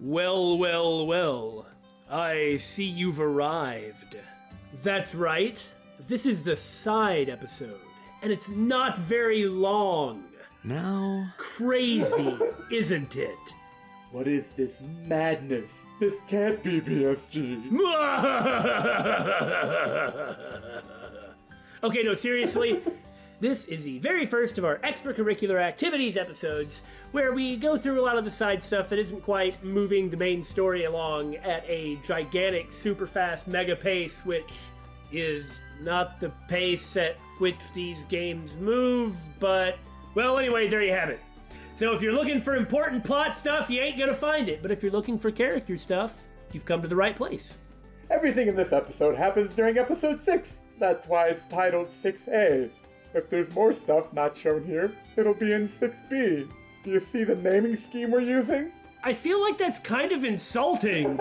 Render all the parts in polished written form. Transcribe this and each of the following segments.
Well, well, well. I see you've arrived. That's right. This is the side episode, and it's not very long. No. Crazy, isn't it? What is this madness? This can't be BSG. Okay, no, seriously. This is the very first of our extracurricular activities episodes, where we go through a lot of the side stuff that isn't quite moving the main story along at a gigantic, super fast mega pace, which is not the pace at which these games move, but, well, anyway, there you have it. So if you're looking for important plot stuff, you ain't gonna find it, but if you're looking for character stuff, you've come to the right place. Everything in this episode happens during episode 6. That's why it's titled 6A. If there's more stuff not shown here, it'll be in 6B. Do you see the naming scheme we're using? I feel like that's kind of insulting,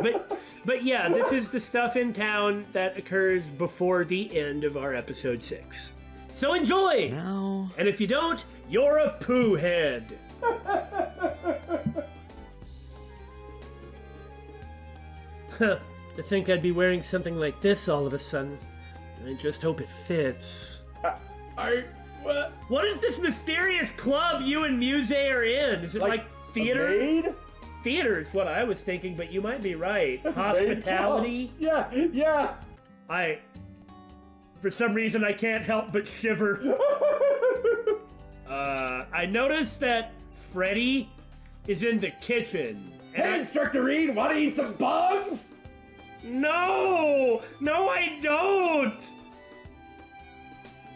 but yeah, this is the stuff in town that occurs before the end of our episode 6. So enjoy! No. And if you don't, you're a poo head. Huh, to think I'd be wearing something like this all of a sudden. I just hope it fits. What is this mysterious club you and Muse are in? Is it like theater? A maid? Theater is what I was thinking, but you might be right. Hospitality? Yeah. For some reason, I can't help but shiver. I noticed that Freddy is in the kitchen. Hey, Instructor Reed, want to eat some bugs? No, I don't.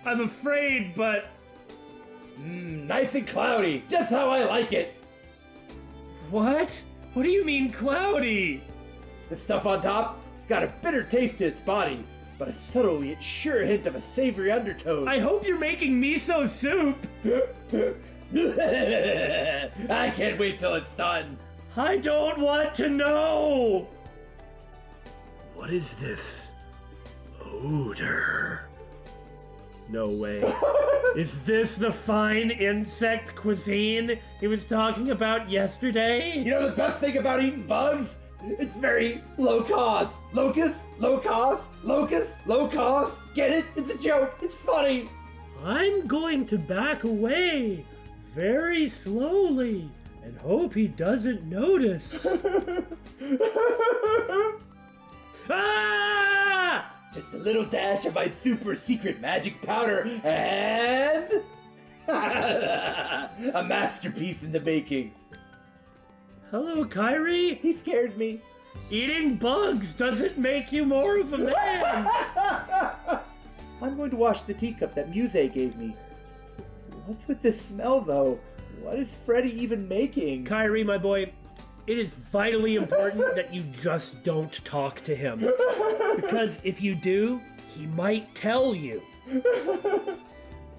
I'm afraid, but... Nice and cloudy, just how I like it. What? What do you mean cloudy? The stuff on top, it's got a bitter taste to its body, but a subtle yet sure hint of a savory undertone. I hope you're making miso soup. I can't wait till it's done. I don't want to know. What is this odor? No way. Is this the fine insect cuisine he was talking about yesterday? You know the best thing about eating bugs? It's very low cost. Locust, low cost, locust, low cost. Get it? It's a joke. It's funny. I'm going to back away very slowly and hope he doesn't notice. Ah! Just a little dash of my super secret magic powder and... a masterpiece in the making. Hello, Kyrie. He scares me. Eating bugs doesn't make you more of a man. I'm going to wash the teacup that Muse gave me. What's with this smell, though? What is Freddy even making? Kyrie, my boy, it is vitally important that you just don't talk to him. Because if you do, he might tell you.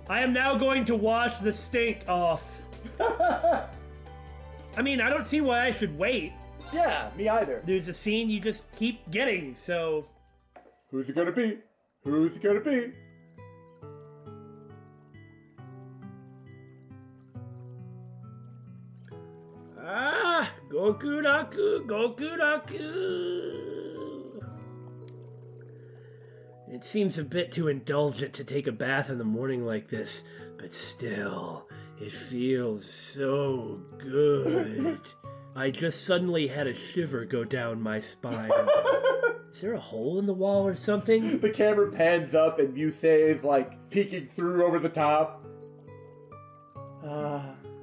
I am now going to wash the stink off. I mean, I don't see why I should wait. Yeah, me either. There's a scene you just keep getting, so... Who's it gonna be? Who's it gonna be? Ah! Goku Daku! Goku Daku! It seems a bit too indulgent to take a bath in the morning like this, but still, it feels so good. I just suddenly had a shiver go down my spine. Is there a hole in the wall or something? The camera pans up and Muse is like peeking through over the top.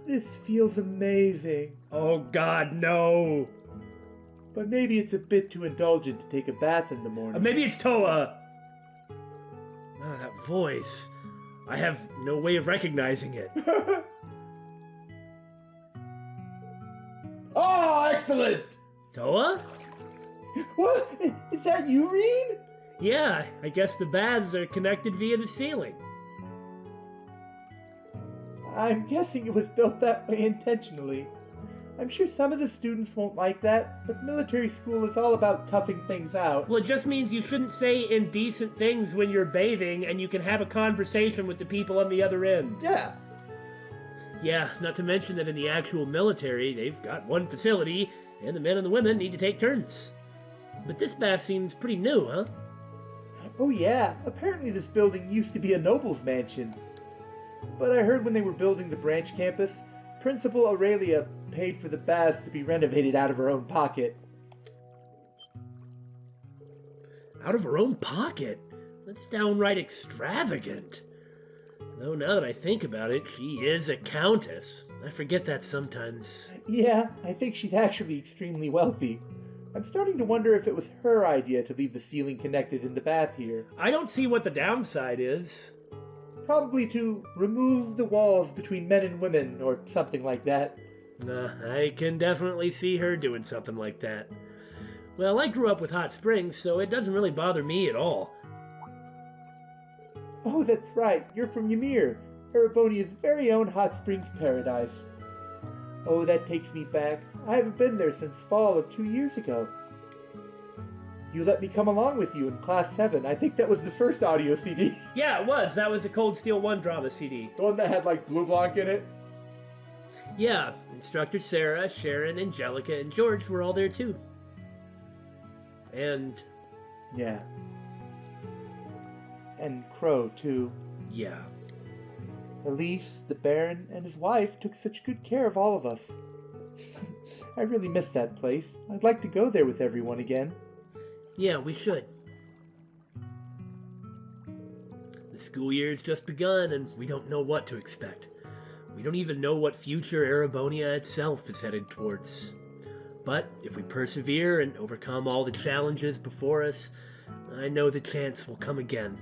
This feels amazing. Oh God, no! But maybe it's a bit too indulgent to take a bath in the morning. Maybe it's Toa! Ah, that voice. I have no way of recognizing it. Oh, excellent! Toa? What? Is that you, Reed? Yeah, I guess the baths are connected via the ceiling. I'm guessing it was built that way intentionally. I'm sure some of the students won't like that, but military school is all about toughing things out. Well, it just means you shouldn't say indecent things when you're bathing, and you can have a conversation with the people on the other end. Yeah. Yeah, not to mention that in the actual military, they've got one facility, and the men and the women need to take turns. But this bath seems pretty new, huh? Oh yeah, apparently this building used to be a noble's mansion. But I heard when they were building the branch campus, Principal Aurelia paid for the baths to be renovated out of her own pocket. Out of her own pocket? That's downright extravagant. Though now that I think about it, she is a countess. I forget that sometimes. Yeah, I think she's actually extremely wealthy. I'm starting to wonder if it was her idea to leave the ceiling connected in the bath here. I don't see what the downside is. Probably to remove the walls between men and women, or something like that. I can definitely see her doing something like that. Well, I grew up with hot springs, so it doesn't really bother me at all. Oh, that's right, you're from Ymir, Erebonia's very own hot springs paradise. Oh, that takes me back. I haven't been there since fall of 2 years ago. You let me come along with you in Class 7. I think that was the first audio CD. Yeah, it was. That was a Cold Steel 1 drama CD. The one that had, like, Blue Blanc in it? Yeah, Instructor Sarah, Sharon, Angelica, and George were all there too. And... Yeah. And Crow, too. yeah. Elise, the Baron, and his wife took such good care of all of us. I really miss that place. I'd like to go there with everyone again. Yeah, we should. The school year's just begun, and we don't know what to expect. We don't even know what future Erebonia itself is headed towards. But if we persevere and overcome all the challenges before us, I know the chance will come again.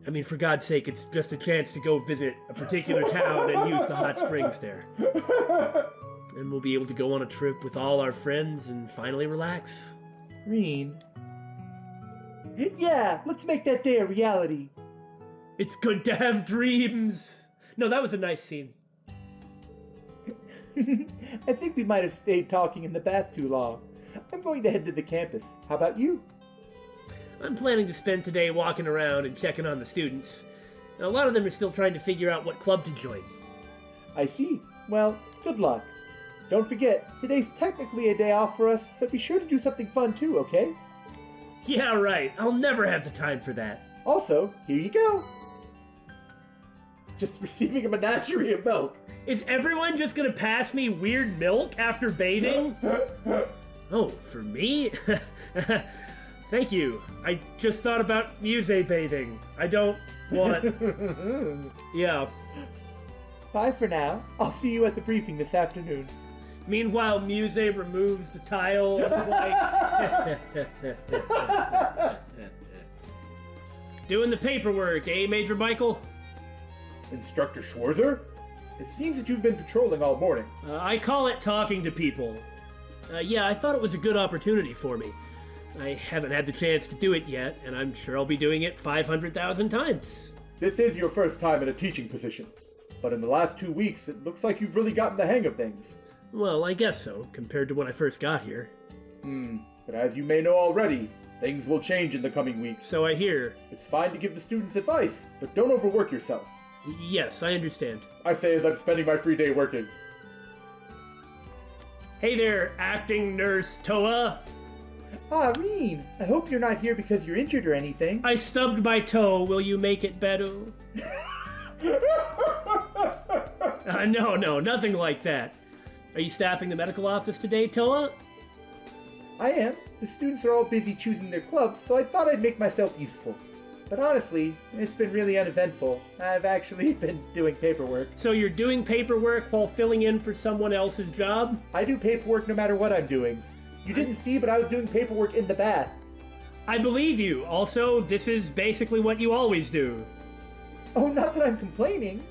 I mean, for God's sake, it's just a chance to go visit a particular town and use the hot springs there. And we'll be able to go on a trip with all our friends and finally relax. Reen. Yeah, let's make that day a reality. It's good to have dreams. No, that was a nice scene. I think we might have stayed talking in the bath too long. I'm going to head to the campus. How about you? I'm planning to spend today walking around and checking on the students. A lot of them are still trying to figure out what club to join. I see. Well, good luck. Don't forget, today's technically a day off for us, so be sure to do something fun too, okay? Yeah, right. I'll never have the time for that. Also, here you go. Just receiving a menagerie of milk. Is everyone just gonna pass me weird milk after bathing? Oh, for me? Thank you. I just thought about muse bathing. I don't want... Yeah. Bye for now. I'll see you at the briefing this afternoon. Meanwhile, Muse removes the tile and is like... Doing the paperwork, eh, Major Michael? Instructor Schwarzer? It seems that you've been patrolling all morning. I call it talking to people. Yeah, I thought it was a good opportunity for me. I haven't had the chance to do it yet, and I'm sure I'll be doing it 500,000 times. This is your first time in a teaching position, but in the last 2 weeks, it looks like you've really gotten the hang of things. Well, I guess so, compared to when I first got here. But as you may know already, things will change in the coming weeks. So I hear. It's fine to give the students advice, but don't overwork yourself. Yes, I understand. I say as I'm spending my free day working. Hey there, acting nurse Toa. Ah, Reen, I hope you're not here because you're injured or anything. I stubbed my toe. Will you make it better? No, nothing like that. Are you staffing the medical office today, Toa? I am. The students are all busy choosing their clubs, so I thought I'd make myself useful. But honestly, it's been really uneventful. I've actually been doing paperwork. So you're doing paperwork while filling in for someone else's job? I do paperwork no matter what I'm doing. You didn't see, but I was doing paperwork in the bath. I believe you. Also, this is basically what you always do. Oh, not that I'm complaining.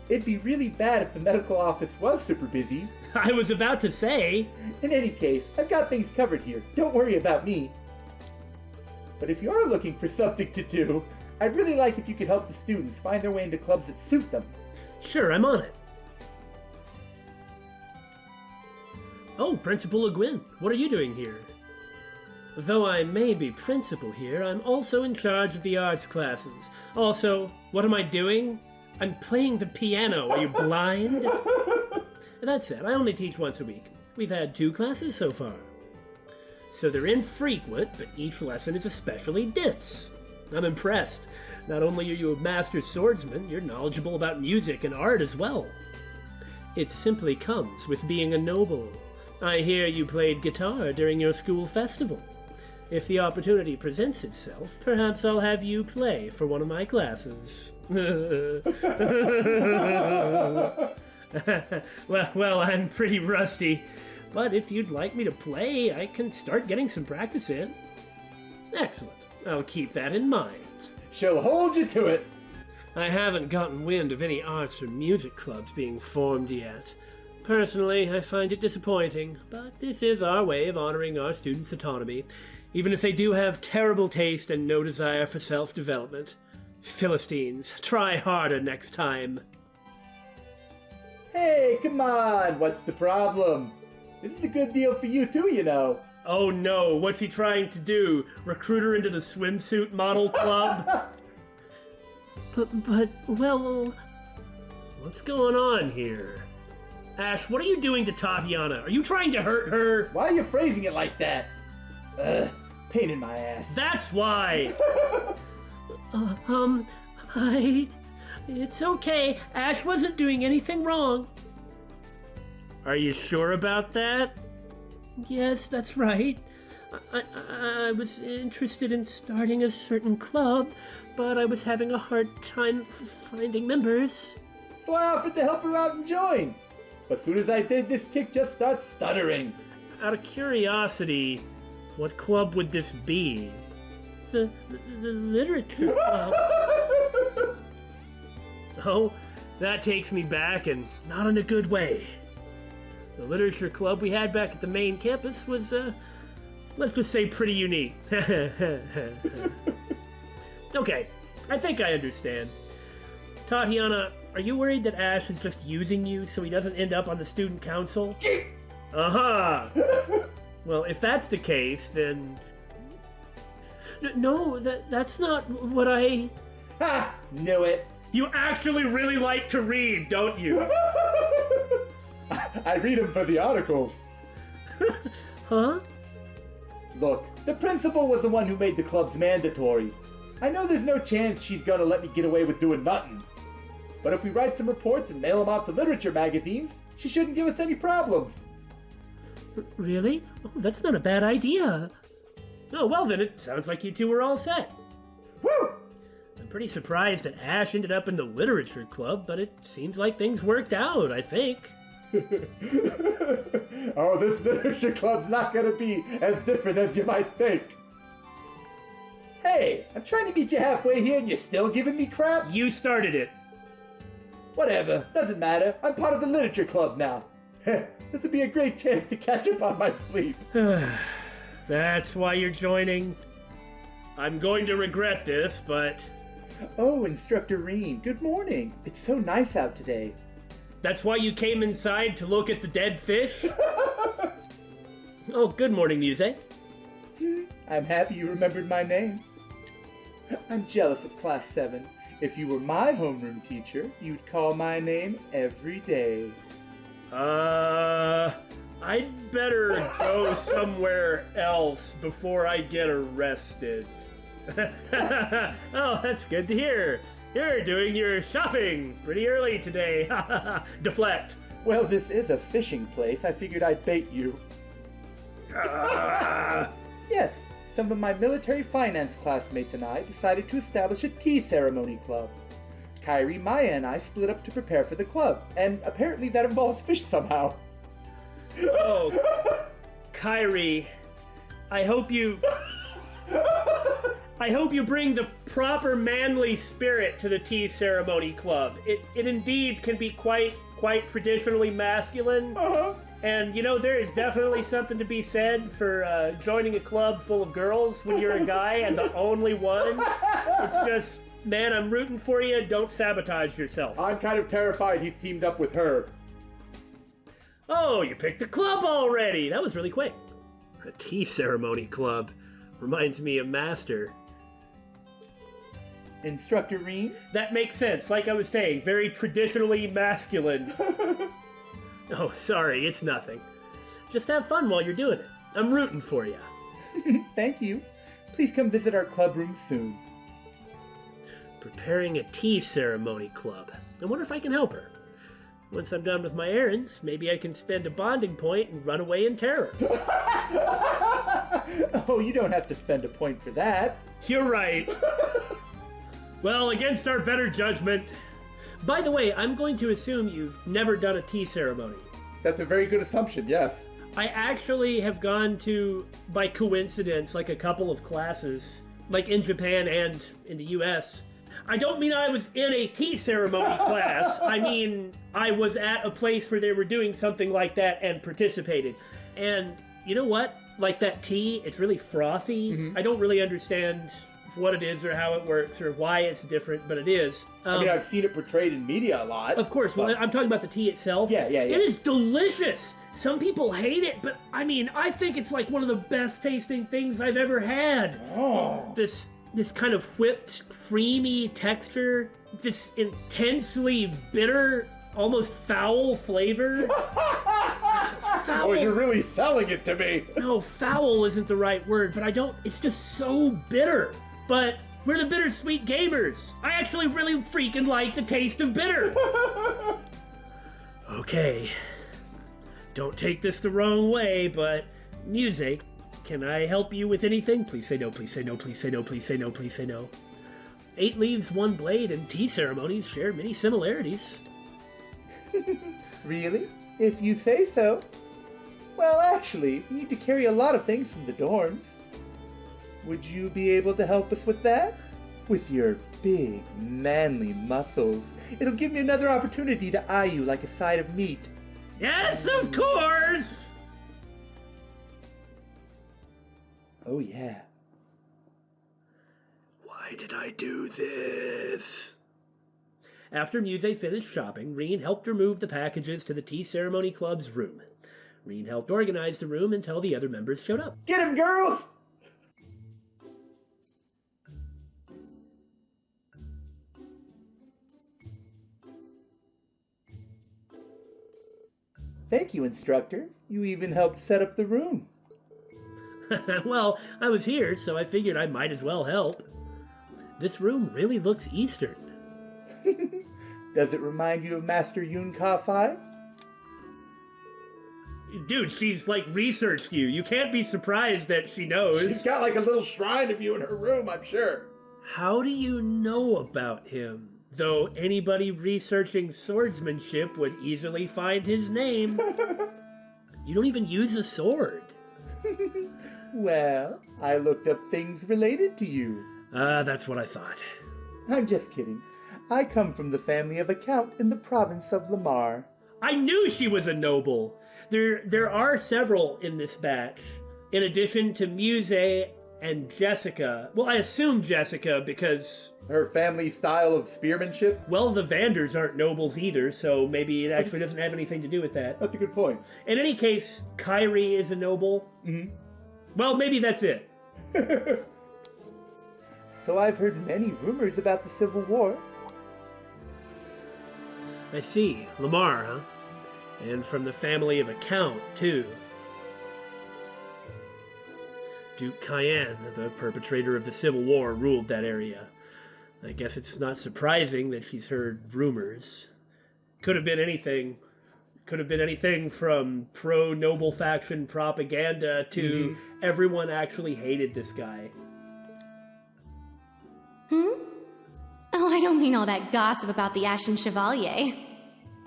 It'd be really bad if the medical office was super busy. I was about to say. In any case, I've got things covered here. Don't worry about me. But if you are looking for something to do, I'd really like if you could help the students find their way into clubs that suit them. Sure, I'm on it. Oh, Principal Le Guin, what are you doing here? Though I may be principal here, I'm also in charge of the arts classes. Also, what am I doing? I'm playing the piano. Are you blind? That said, I only teach once a week. We've had 2 classes so far. So they're infrequent, but each lesson is especially dense. I'm impressed. Not only are you a master swordsman, you're knowledgeable about music and art as well. It simply comes with being a noble. I hear you played guitar during your school festival. If the opportunity presents itself, perhaps I'll have you play for one of my classes. Well, I'm pretty rusty, but if you'd like me to play, I can start getting some practice in. Excellent. I'll keep that in mind. She'll hold you to it. I haven't gotten wind of any arts or music clubs being formed yet. Personally, I find it disappointing, but this is our way of honoring our students' autonomy, even if they do have terrible taste and no desire for self-development. Philistines, try harder next time. Hey, come on, what's the problem? This is a good deal for you too, you know. Oh no, what's he trying to do? Recruit her into the swimsuit model club? Well... What's going on here? Ash, what are you doing to Tatiana? Are you trying to hurt her? Why are you phrasing it like that? Pain in my ass. That's why! It's okay. Ash wasn't doing anything wrong. Are you sure about that? Yes, that's right. I was interested in starting a certain club, but I was having a hard time finding members. So I offered to help her out and join. But as soon as I did, this chick just starts stuttering. Out of curiosity, what club would this be? The literature club. Oh, that takes me back, and not in a good way. The literature club we had back at the main campus was, let's just say pretty unique. Okay, I think I understand. Tatiana, are you worried that Ash is just using you so he doesn't end up on the student council? Aha! Well, if that's the case, then... No, that's not what I... Ha! Knew it. You actually really like to read, don't you? I read them for the articles. Huh? Look, the principal was the one who made the clubs mandatory. I know there's no chance she's gonna let me get away with doing nothing. But if we write some reports and mail them out to literature magazines, she shouldn't give us any problems. Really? Oh, that's not a bad idea. Oh, well then, it sounds like you two were all set. Woo! I'm pretty surprised that Ash ended up in the literature club, but it seems like things worked out, I think. Oh, this literature club's not gonna be as different as you might think. Hey, I'm trying to meet you halfway here and you're still giving me crap? You started it. Whatever, doesn't matter. I'm part of the literature club now. This would be a great chance to catch up on my sleep. That's why you're joining? I'm going to regret this, but... Oh, Instructor Reen, good morning. It's so nice out today. That's why you came inside to look at the dead fish? Oh, good morning, Muse. I'm happy you remembered my name. I'm jealous of Class 7. If you were my homeroom teacher, you'd call my name every day. I'd better go somewhere else before I get arrested. Oh, that's good to hear. You're doing your shopping pretty early today. Deflect. Well, this is a fishing place. I figured I'd bait you. Yes, some of my military finance classmates and I decided to establish a tea ceremony club. Kyrie, Maya, and I split up to prepare for the club, and apparently that involves fish somehow. Oh, Kyrie, I hope you bring the proper manly spirit to the tea ceremony club. It indeed can be quite traditionally masculine. Uh-huh. And, you know, there is definitely something to be said for joining a club full of girls when you're a guy and the only one. It's just, man, I'm rooting for you. Don't sabotage yourself. I'm kind of terrified he's teamed up with her. Oh, you picked a club already. That was really quick. A tea ceremony club. Reminds me of Master. Instructor Reen? That makes sense. Like I was saying, very traditionally masculine. Oh, sorry, it's nothing. just have fun while you're doing it. I'm rooting for you. Thank you. Please come visit our club room soon. Preparing a tea ceremony club. I wonder if I can help her. Once I'm done with my errands, maybe I can spend a bonding point and run away in terror. Oh, you don't have to spend a point for that. You're right. Well, against our better judgment. By the way, I'm going to assume you've never done a tea ceremony. That's a very good assumption, yes. I actually have gone to, by coincidence, like a couple of classes, like in Japan and in the US. I don't mean I was in a tea ceremony class. I mean, I was at a place where they were doing something like that and participated. And you know what? Like that tea, it's really frothy. Mm-hmm. I don't really understand what it is or how it works or why it's different, but it is. I mean, I've seen it portrayed in media a lot. Of course, well, I'm talking about the tea itself. Yeah. It is delicious. Some people hate it, but I mean, I think it's like one of the best tasting things I've ever had. Oh. This kind of whipped, creamy texture, this intensely bitter, almost foul flavor. Foul. Oh, you're really selling it to me. No, foul isn't the right word, but it's just so bitter. But we're the Bittersweet gamers. I actually really freaking like the taste of bitter. Okay. Don't take this the wrong way, but music, can I help you with anything? Please say no, please say no, please say no, please say no, please say no. 8 leaves, 1 blade, and tea ceremonies share many similarities. Really? If you say so. Well, actually, we need to carry a lot of things from the dorms. Would you be able to help us with that? With your big, manly muscles. It'll give me another opportunity to eye you like a side of meat. Yes, of course! Oh, yeah. Why did I do this? After Muse finished shopping, Reen helped her move the packages to the tea ceremony club's room. Reen helped organize the room until the other members showed up. Get him, girls! Thank you, instructor. You even helped set up the room. Well, I was here, so I figured I might as well help. This room really looks Eastern. Does it remind you of Master Yun Ka-Fai? Dude, she's like researched you. You can't be surprised that she knows. She's got like a little shrine of you in her room, I'm sure. How do you know about him? Though anybody researching swordsmanship would easily find his name. You don't even use a sword. Well, I looked up things related to you. That's what I thought. I'm just kidding. I come from the family of a count in the province of Lamar. I knew she was a noble. There are several in this batch. In addition to Muse and Jessica. Well, I assume Jessica because... Her family style of spearmanship? Well, the Vanders aren't nobles either, so maybe it actually doesn't have anything to do with that. That's a good point. In any case, Kyrie is a noble. Mm-hmm. Well, maybe that's it. So I've heard many rumors about the Civil War. I see. Lamar, huh? And from the family of a count, too. Duke Cayenne, the perpetrator of the Civil War, ruled that area. I guess it's not surprising that she's heard rumors. Could have been anything. Could have been anything from pro-noble faction propaganda to everyone actually hated this guy. Oh, I don't mean all that gossip about the Ashen Chevalier.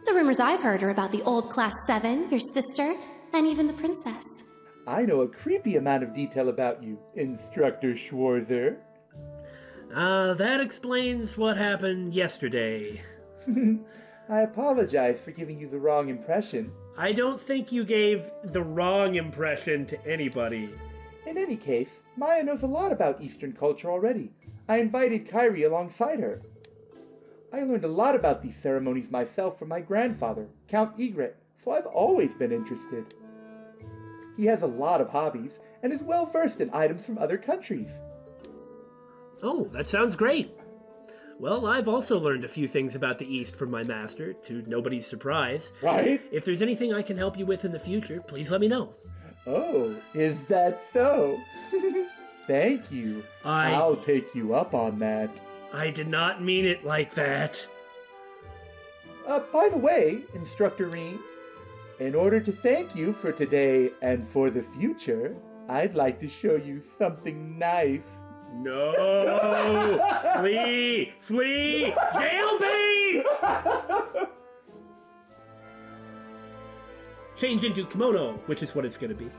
The rumors I've heard are about the old Class 7, your sister, and even the princess. I know a creepy amount of detail about you, Instructor Schwarzer. That explains what happened yesterday. I apologize for giving you the wrong impression. I don't think you gave the wrong impression to anybody. In any case, Maya knows a lot about Eastern culture already. I invited Kyrie alongside her. I learned a lot about these ceremonies myself from my grandfather, Count Egret, so I've always been interested. He has a lot of hobbies and is well versed in items from other countries. Oh, that sounds great. Well, I've also learned a few things about the East from my master, to nobody's surprise. Right? If there's anything I can help you with in the future, please let me know. Oh, is that so? Thank you. I'll take you up on that. I did not mean it like that. By the way, Instructor Reen, in order to thank you for today and for the future, I'd like to show you something nice. No! Flee! Flee! Jailbait! Change into Kimono, which is what it's gonna be.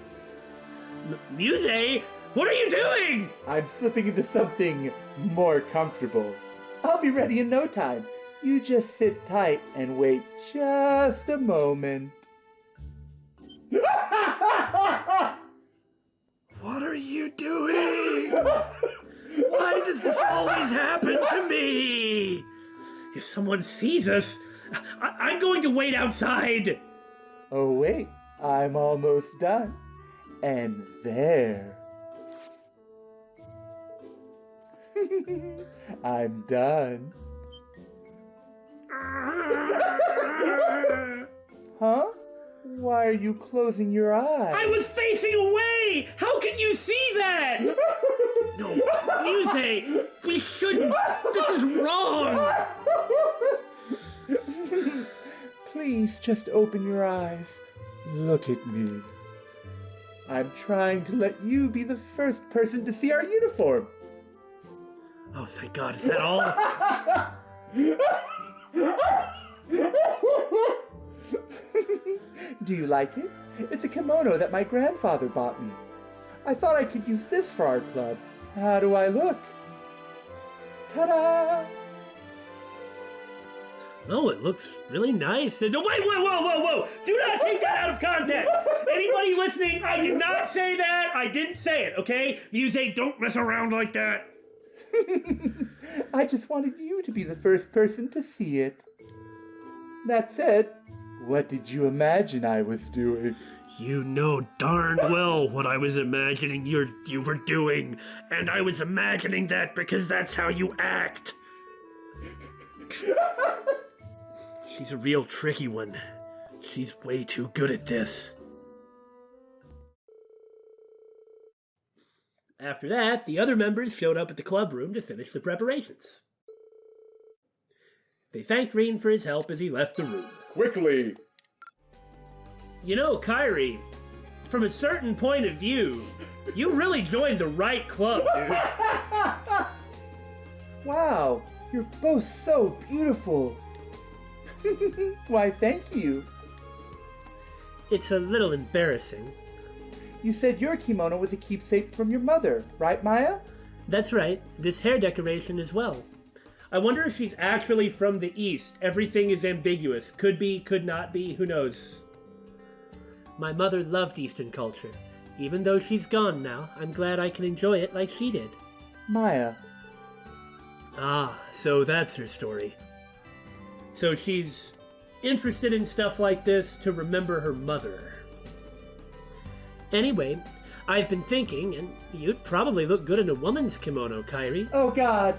Muse? What are you doing? I'm slipping into something more comfortable. I'll be ready in no time. You just sit tight and wait just a moment. What are you doing? Why does this always happen to me? If someone sees us, I'm going to wait outside. Oh wait, I'm almost done. And there. I'm done. Huh? Why are you closing your eyes? I was facing away! How can you see that? No, Muse, we shouldn't. This is wrong. Please just open your eyes. Look at me. I'm trying to let you be the first person to see our uniform. Oh, thank God. Is that all? Do you like it? It's a kimono that my grandfather bought me. I thought I could use this for our club. How do I look? Ta-da! Oh, it looks really nice. Wait, whoa. Do not take that out of context. Anybody listening, I did not say that. I didn't say it, okay? Muse, don't mess around like that. I just wanted you to be the first person to see it. That said, what did you imagine I was doing? You know darn well what I was imagining you were doing, and I was imagining that because that's how you act. She's a real tricky one. She's way too good at this. After that, the other members showed up at the club room to finish the preparations. They thanked Reen for his help as he left the room. Quickly! You know, Kyrie, from a certain point of view, you really joined the right club, dude. Wow, you're both so beautiful. Why, thank you. It's a little embarrassing. You said your kimono was a keepsake from your mother, right, Maya? That's right, this hair decoration as well. I wonder if she's actually from the East. Everything is ambiguous. Could be, could not be, who knows. My mother loved Eastern culture. Even though she's gone now, I'm glad I can enjoy it like she did. Maya. Ah, so that's her story. So she's interested in stuff like this to remember her mother. Anyway, I've been thinking, and you'd probably look good in a woman's kimono, Kyrie. Oh God,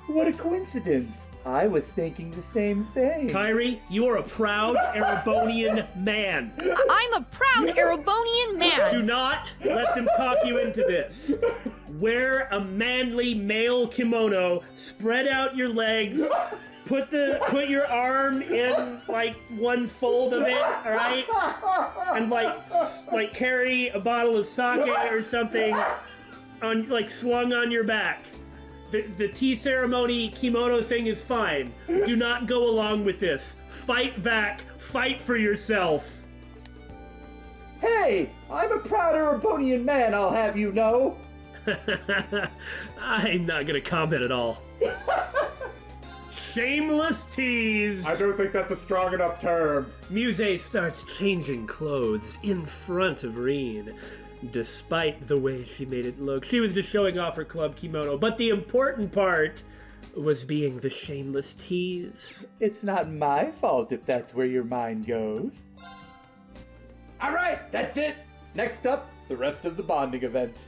what a coincidence. I was thinking the same thing. Kyrie, you are a proud Erebonian man. I'm a proud Erebonian man. Do not let them talk you into this. Wear a manly male kimono, spread out your legs, put your arm in like one fold of it, all right? And like carry a bottle of sake or something on slung on your back. The tea ceremony kimono thing is fine. Do not go along with this. Fight back. Fight for yourself. Hey, I'm a proud Erebonian man, I'll have you know. I'm not gonna comment at all. Shameless tease. I don't think that's a strong enough term. Muse starts changing clothes in front of Reen. Despite the way she made it look, she was just showing off her club kimono. But the important part was being the shameless tease. It's not my fault if that's where your mind goes. All right, that's it. Next up, the rest of the bonding events.